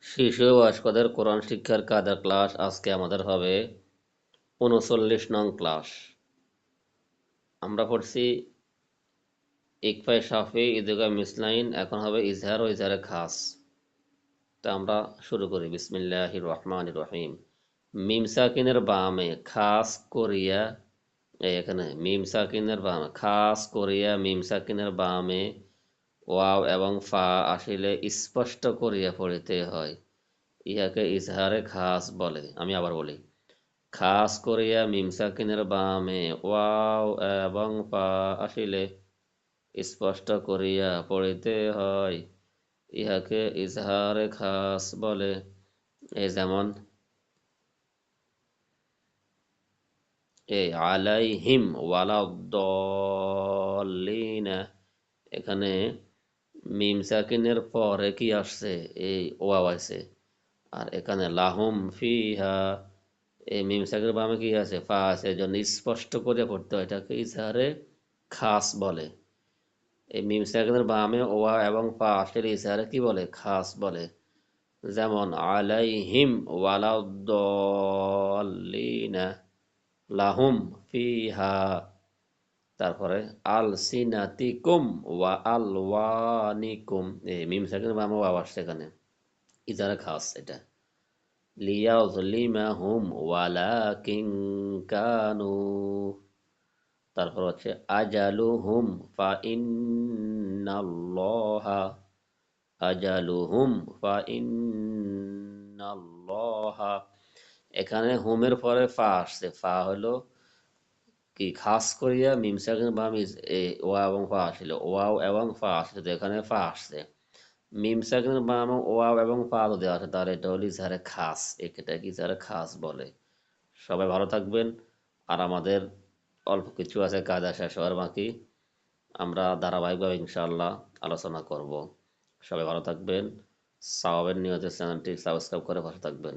শিশু ও বয়স্কদের কোরআন শিক্ষার কায়দার ক্লাস আজকে আমাদের হবে ৩৯ নং ক্লাস। আমরা পড়ছি ইকফায়ে শাফি ইদগাম মিসলাইন, এখন হবে ইজহার ও ইজহারে খাস। তা আমরা শুরু করি। বিসমিল্লাহির রহমানির রহিম। মিম সাকিনের বামে খাস করিয়া, এখানে মিম সাকিনের বামে খাস করিয়া মিম সাকিনের বামে ওয়াও এবং ফা আসিলে স্পষ্ট করিয়া পড়িতে হয়, ইহাকে ইজহারে খাস বলে। আমি আবার বলি, খাস করিয়া মিম সাকিনের বামে ওয়াও এবং ফা আসিলে স্পষ্ট করিয়া পড়িতে হয়, ইহাকে ইজহারে খাস বলে। এই যেমন এই আলাইহিম ওয়ালাদ্দল্লিনা, এখানে মিম সাকিনের পরে কি আসছে? এই ওয়াও আছে। আর এখানে লাহুম ফিহা, এই মিম সাকিনের বামে কি আছে? ফা আছে। এই জন্য স্পষ্ট করে পড়তে হয়, এটাকে ইজহারে খাস বলে। এই মিম সাকিনের বামে ওয়া এবং ফা আসলে ইজহারে কি বলে? খাস বলে। যেমন আলাইহিম ওয়ালাদ্দল্লিনা, লাহুম ফিহা। তারপরে আল সিনাতিকুম ওয়া আলওয়ানিকুম, এই মিম সাকিনের বামে ওয়া আসছে এখানে, ইজহারে খাস এটা। লিয়াযলিমাহুম ওয়ালাকিন কানু, তারপর হচ্ছে আজালুহুম ফা ইন্নাল্লাহা, আজালুহুম ফা ইন্নাল্লাহা। এখানে হুমের পরে ফা আসছে। ফা হলো কি? খাস করিয়া মিম সাকিন বা ওয়া এবং ফা আসছিল, ওয়াও এবং ফা আসছে, তো এখানে ফা আসছে। মিম সাকিন বা ওয়াও এবং ফা যদি আসে তাহলে এটা হলো ইজহারে খাস, এটা কি ইজহারে খাস বলে। সবাই ভালো থাকবেন। আর আমাদের অল্প কিছু আছে কাজ, শেষ হওয়ার বাকি। আমরা ধারাবাহিকভাবে ইনশাআল্লাহ আলোচনা করব। সবাই ভালো থাকবেন। সাওয়াবের নিয়তে চ্যানেলটি সাবস্ক্রাইব করে পাশে থাকবেন।